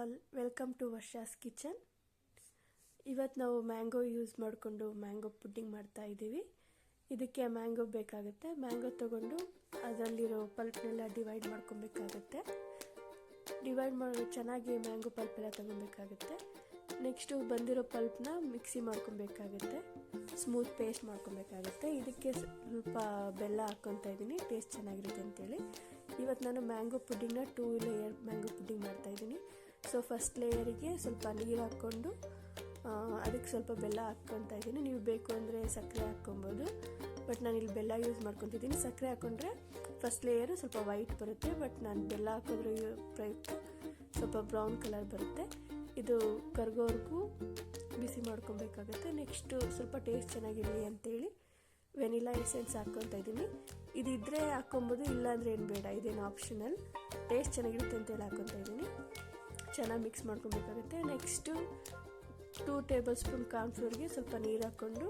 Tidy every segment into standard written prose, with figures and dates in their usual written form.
All, welcome to Varsha's kitchen. ಇವತ್ತು ನಾವು mango use ಮಾಡಿಕೊಂಡು ಮ್ಯಾಂಗೋ ಪುಡ್ಡಿಂಗ್ ಮಾಡ್ತಾ ಇದ್ದೀವಿ. ಇದಕ್ಕೆ ಮ್ಯಾಂಗೋ ಬೇಕಾಗುತ್ತೆ. ಮ್ಯಾಂಗೋ ತಗೊಂಡು ಅದರಲ್ಲಿರೋ ಪಲ್ಪ್ನೆಲ್ಲ ಡಿವೈಡ್ ಮಾಡ್ಕೊಬೇಕಾಗುತ್ತೆ. ಡಿವೈಡ್ ಮಾಡಿ ಚೆನ್ನಾಗಿ ಮ್ಯಾಂಗೋ ಪಲ್ಪ್ ಎಲ್ಲ ತಗೊಬೇಕಾಗುತ್ತೆ. ನೆಕ್ಸ್ಟು ಬಂದಿರೋ ಪಲ್ಪ್ನ ಮಿಕ್ಸಿ ಮಾಡ್ಕೊಬೇಕಾಗುತ್ತೆ, ಸ್ಮೂತ್ ಪೇಸ್ಟ್ ಮಾಡ್ಕೊಬೇಕಾಗುತ್ತೆ. ಇದಕ್ಕೆ ಸ್ವಲ್ಪ ಬೆಲ್ಲ ಹಾಕ್ಕೊತಾ ಇದ್ದೀನಿ, ಟೇಸ್ಟ್ ಚೆನ್ನಾಗಿರುತ್ತೆ ಅಂತೇಳಿ. ಇವತ್ತು ನಾನು ಮ್ಯಾಂಗೋ ಪುಡ್ಡಿಂಗ್ನ 2 ಲೇಯರ್ ಮ್ಯಾಂಗೋ ಪುಡ್ಡಿಂಗ್ ಮಾಡ್ತಾಯಿದ್ದೀನಿ. ಸೊ ಫಸ್ಟ್ ಲೇಯರಿಗೆ ಸ್ವಲ್ಪ ನೀರು ಹಾಕ್ಕೊಂಡು ಅದಕ್ಕೆ ಸ್ವಲ್ಪ ಬೆಲ್ಲ ಹಾಕ್ಕೊತಾ ಇದ್ದೀನಿ. ನೀವು ಬೇಕು ಅಂದರೆ ಸಕ್ಕರೆ ಹಾಕ್ಕೊಬೋದು, ಬಟ್ ನಾನು ಇಲ್ಲಿ ಬೆಲ್ಲ ಯೂಸ್ ಮಾಡ್ಕೊತಿದ್ದೀನಿ. ಸಕ್ಕರೆ ಹಾಕ್ಕೊಂಡ್ರೆ ಫಸ್ಟ್ ಲೇಯರು ಸ್ವಲ್ಪ ವೈಟ್ ಬರುತ್ತೆ, ಬಟ್ ನಾನು ಬೆಲ್ಲ ಹಾಕೋದ್ರ ಪ್ರಯುಕ್ತ ಸ್ವಲ್ಪ ಬ್ರೌನ್ ಕಲರ್ ಬರುತ್ತೆ. ಇದು ಕರ್ಗೋವರೆಗೂ ಬಿಸಿ ಮಾಡ್ಕೊಬೇಕಾಗುತ್ತೆ. ನೆಕ್ಸ್ಟು ಸ್ವಲ್ಪ ಟೇಸ್ಟ್ ಚೆನ್ನಾಗಿರಲಿ ಅಂತೇಳಿ ವೆನಿಲಾ ಎಸೆನ್ಸ್ ಹಾಕ್ಕೊತಾ ಇದ್ದೀನಿ. ಇದಿದ್ರೆ ಹಾಕ್ಕೊಬೋದು, ಇಲ್ಲಾಂದರೆ ಏನು ಬೇಡ, ಇದೇನು ಆಪ್ಷನಲ್. ಟೇಸ್ಟ್ ಚೆನ್ನಾಗಿರುತ್ತೆ ಅಂತೇಳಿ ಹಾಕ್ಕೊತಾ ಇದ್ದೀನಿ. ಚೆನ್ನಾಗಿ ಮಿಕ್ಸ್ ಮಾಡ್ಕೊಬೇಕಾಗುತ್ತೆ. ನೆಕ್ಸ್ಟು 2 ಟೇಬಲ್ ಸ್ಪೂನ್ ಕಾರ್ನ್ಫ್ಲೋರ್ಗೆ ಸ್ವಲ್ಪ ನೀರು ಹಾಕ್ಕೊಂಡು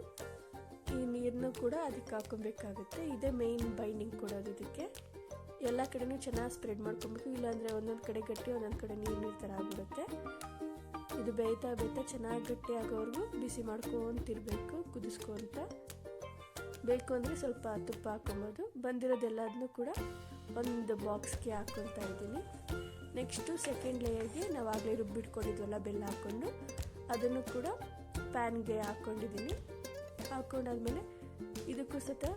ಈ ನೀರನ್ನು ಕೂಡ ಅದಕ್ಕೆ ಹಾಕ್ಕೊಬೇಕಾಗುತ್ತೆ. ಇದೇ ಮೇಯ್ನ್ ಬೈಂಡಿಂಗ್ ಕೊಡೋದು. ಇದಕ್ಕೆ ಎಲ್ಲ ಕಡೆನೂ ಚೆನ್ನಾಗಿ ಸ್ಪ್ರೆಡ್ ಮಾಡ್ಕೊಬೇಕು, ಇಲ್ಲಾಂದರೆ ಒಂದೊಂದು ಕಡೆ ಗಟ್ಟಿ ಒಂದೊಂದು ಕಡೆ ನೀರು ಥರ ಆಗಿಬಿಡುತ್ತೆ. ಇದು ಬೇಯ್ತಾ ಚೆನ್ನಾಗಿ ಗಟ್ಟಿ ಆಗೋವರೆಗೂ ಬಿಸಿ ಮಾಡ್ಕೊತಿರ್ಬೇಕು, ಕುದಿಸ್ಕೊಂತ. ಬೇಕು ಅಂದರೆ ಸ್ವಲ್ಪ ತುಪ್ಪ ಹಾಕ್ಕೊಬೋದು. ಬಂದಿರೋದೆಲ್ಲದನ್ನೂ ಕೂಡ ಒಂದು ಬಾಕ್ಸ್ಗೆ ಹಾಕ್ಕೊತಾ ಇದ್ದೀನಿ. ನೆಕ್ಸ್ಟು ಸೆಕೆಂಡ್ ಲೇಯರ್ಗೆ ನಾವು ಆಗಲೇ ರುಬ್ಬಿಟ್ಕೊಂಡಿದ್ವಲ್ಲ ಬೆಲ್ಲ ಹಾಕ್ಕೊಂಡು ಅದನ್ನು ಕೂಡ ಪ್ಯಾನ್ಗೆ ಹಾಕ್ಕೊಂಡಿದ್ದೀನಿ. ಹಾಕ್ಕೊಂಡಾದ್ಮೇಲೆ ಇದಕ್ಕೂ ಸಹ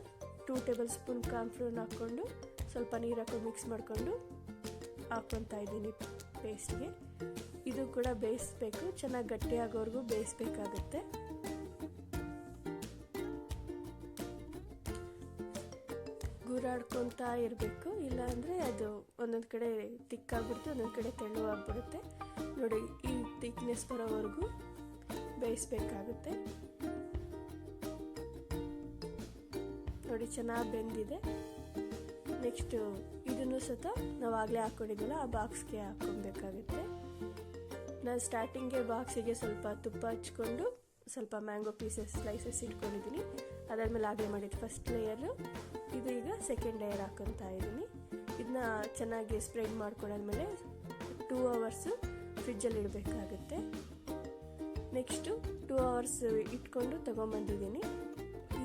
2 ಟೇಬಲ್ ಸ್ಪೂನ್ ಕಾರ್ನ್ಫ್ಲೋರ್ನ ಹಾಕ್ಕೊಂಡು ಸ್ವಲ್ಪ ನೀರು ಹಾಕೊಂಡು ಮಿಕ್ಸ್ ಮಾಡಿಕೊಂಡು ಹಾಕ್ಕೊತಾ ಇದ್ದೀನಿ ಪೇಸ್ಟ್ಗೆ. ಇದು ಕೂಡ ಬೇಯಿಸ್ಬೇಕು, ಚೆನ್ನಾಗಿ ಗಟ್ಟಿಯಾಗೋವರೆಗೂ ಬೇಯಿಸ್ಬೇಕಾಗುತ್ತೆ. ಗೂರಾಡ್ಕೊತಾ ಇರಬೇಕು, ಇಲ್ಲಾಂದರೆ ಅದು ಒಂದೊಂದು ಕಡೆ ತಿಕ್ಕಾಗ್ಬಿಡುತ್ತೆ, ಒಂದೊಂದು ಕಡೆ ತೆಳುವಾಗ್ಬಿಡುತ್ತೆ. ನೋಡಿ, ಈ ತಿಕ್ನೆಸ್ ಬರೋವರೆಗೂ ಬೇಯಿಸ್ಬೇಕಾಗುತ್ತೆ. ನೋಡಿ, ಚೆನ್ನಾಗಿ ಬೆಂದಿದೆ. ನೆಕ್ಸ್ಟು ಇದನ್ನು ಸಹ ನಾವು ಆಗಲೇ ಹಾಕ್ಕೊಂಡಿದ್ವಲ್ಲ ಆ ಬಾಕ್ಸ್ಗೆ ಹಾಕ್ಕೊಬೇಕಾಗುತ್ತೆ. ನಾನು ಸ್ಟಾರ್ಟಿಂಗ್ಗೆ ಬಾಕ್ಸಿಗೆ ಸ್ವಲ್ಪ ತುಪ್ಪ ಹಚ್ಕೊಂಡು ಸ್ವಲ್ಪ ಮ್ಯಾಂಗೋ ಪೀಸಸ್ ಸ್ಲೈಸಸ್ ಇಟ್ಕೊಂಡಿದ್ದೀನಿ. ಅದಾದಮೇಲೆ ಆಗಲೇ ಮಾಡಿದ್ದು ಫಸ್ಟ್ ಲೇಯರು, ಇದು ಈಗ ಸೆಕೆಂಡ್ ಲೇಯರ್ ಹಾಕ್ಕೊತಾ ಇದ್ದೀನಿ. ಇದನ್ನ ಚೆನ್ನಾಗಿ ಸ್ಪ್ರೆಡ್ ಮಾಡ್ಕೊಂಡಾದ್ಮೇಲೆ 2 ಅವರ್ಸು ಫ್ರಿಜ್ಜಲ್ಲಿ ಇಡಬೇಕಾಗುತ್ತೆ. ನೆಕ್ಸ್ಟು 2 ಅವರ್ಸ್ ಇಟ್ಕೊಂಡು ತೊಗೊಂಬಂದಿದ್ದೀನಿ.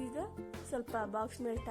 ಈಗ ಸ್ವಲ್ಪ ಬಾಕ್ಸ್ ಮೇಲೆ